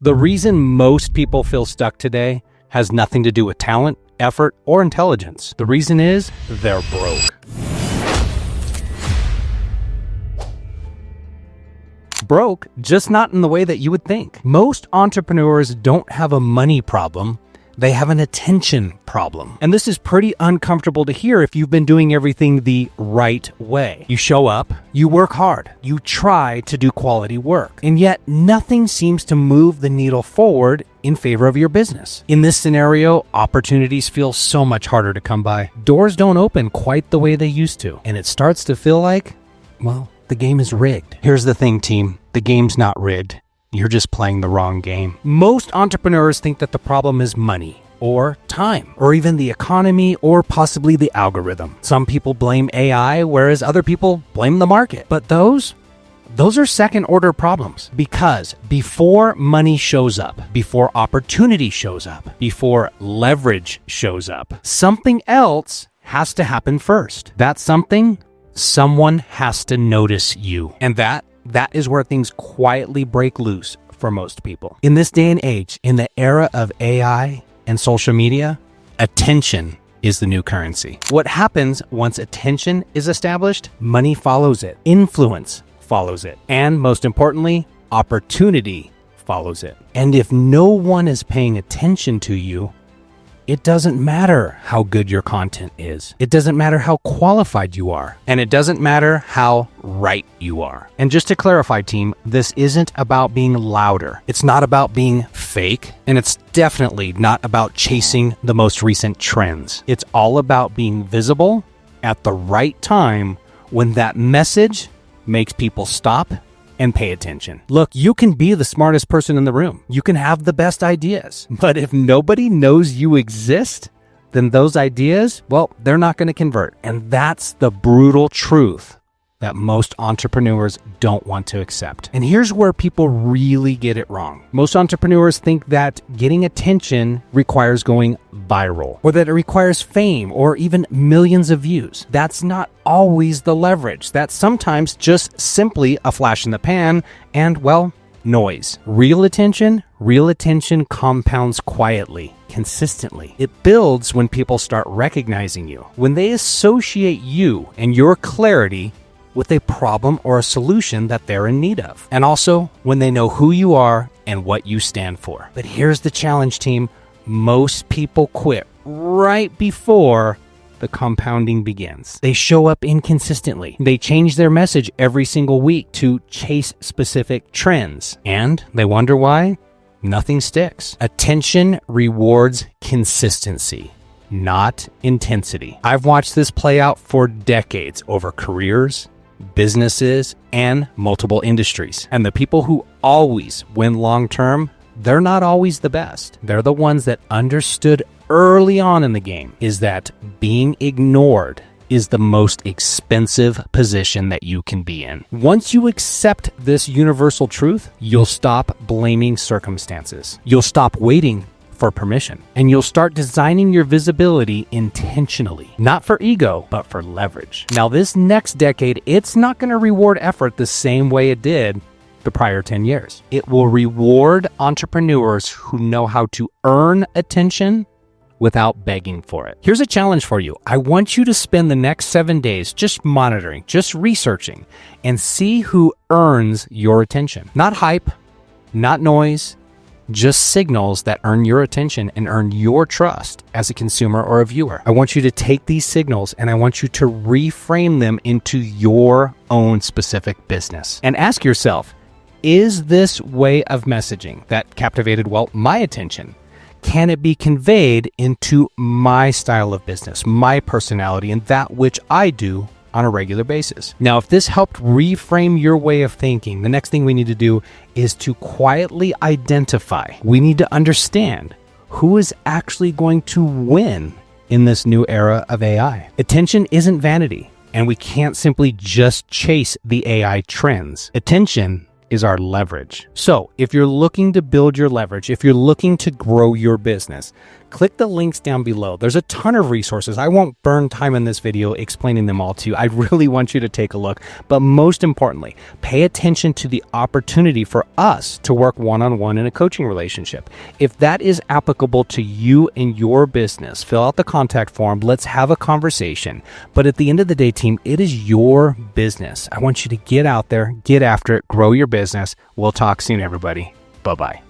The reason most people feel stuck today has nothing to do with talent, effort, or intelligence. The reason is they're broke. Broke, just not in the way that you would think. Most entrepreneurs don't have a money problem. They have an attention problem. And this is pretty uncomfortable to hear if you've been doing everything the right way. You show up, you work hard, you try to do quality work, and yet nothing seems to move the needle forward in favor of your business. In this scenario, opportunities feel so much harder to come by. Doors don't open quite the way they used to, and it starts to feel like, well, the game is rigged. Here's the thing, team. The game's not rigged. You're just playing the wrong game. Most entrepreneurs think that the problem is money, or time, or even the economy, or possibly the algorithm. Some people blame AI, whereas other people blame the market. But those are second order problems, because before money shows up, before opportunity shows up, before leverage shows up, something else has to happen first. That something, someone has to notice you. And that is where things quietly break loose for most people. In this day and age, in the era of AI and social media, attention is the new currency. What happens once attention is established? Money follows it, influence follows it, and most importantly, opportunity follows it. And if no one is paying attention to you, it doesn't matter how good your content is. It doesn't matter how qualified you are. And it doesn't matter how right you are. And just to clarify, team, this isn't about being louder. It's not about being fake. And it's definitely not about chasing the most recent trends. It's all about being visible at the right time when that message makes people stop and pay attention. Look, you can be the smartest person in the room. You can have the best ideas. But if nobody knows you exist, then those ideas, well, they're not going to convert. And that's the brutal truth that most entrepreneurs don't want to accept. And here's where people really get it wrong. Most entrepreneurs think that getting attention requires going viral, or that it requires fame or even millions of views. That's not always the leverage. That's sometimes just simply a flash in the pan and, well, noise. Real attention compounds quietly, consistently. It builds when people start recognizing you, when they associate you and your clarity with a problem or a solution that they're in need of. And also when they know who you are and what you stand for. But here's the challenge, team. Most people quit right before the compounding begins. They show up inconsistently. They change their message every single week to chase specific trends. And they wonder why nothing sticks. Attention rewards consistency, not intensity. I've watched this play out for decades over careers, businesses, and multiple industries. And the people who always win long-term, they're not always the best. They're the ones that understood early on in the game is that being ignored is the most expensive position that you can be in. Once you accept this universal truth, you'll stop blaming circumstances. You'll stop waiting for permission, and you'll start designing your visibility intentionally, not for ego, but for leverage. Now, this next decade, it's not going to reward effort the same way it did the prior 10 years. It will reward entrepreneurs who know how to earn attention without begging for it. Here's a challenge for you. I want you to spend the next 7 days just monitoring, just researching, and see who earns your attention. Not hype, not noise, just signals that earn your attention and earn your trust as a consumer or a viewer. I want you to take these signals and I want you to reframe them into your own specific business. And ask yourself, is this way of messaging that captivated, well, my attention? Can it be conveyed into my style of business, my personality, and that which I do on a regular basis? Now, if this helped reframe your way of thinking, the next thing we need to do is to quietly identify. We need to understand who is actually going to win in this new era of AI. Attention isn't vanity, and we can't simply just chase the AI trends. Attention is our leverage. So if you're looking to build your leverage, if you're looking to grow your business, click the links down below. There's a ton of resources. I won't burn time in this video explaining them all to you. I really want you to take a look. But most importantly, pay attention to the opportunity for us to work one-on-one in a coaching relationship. If that is applicable to you and your business, fill out the contact form. Let's have a conversation. But at the end of the day, team, it is your business. I want you to get out there, get after it, grow your business. We'll talk soon, everybody. Bye-bye.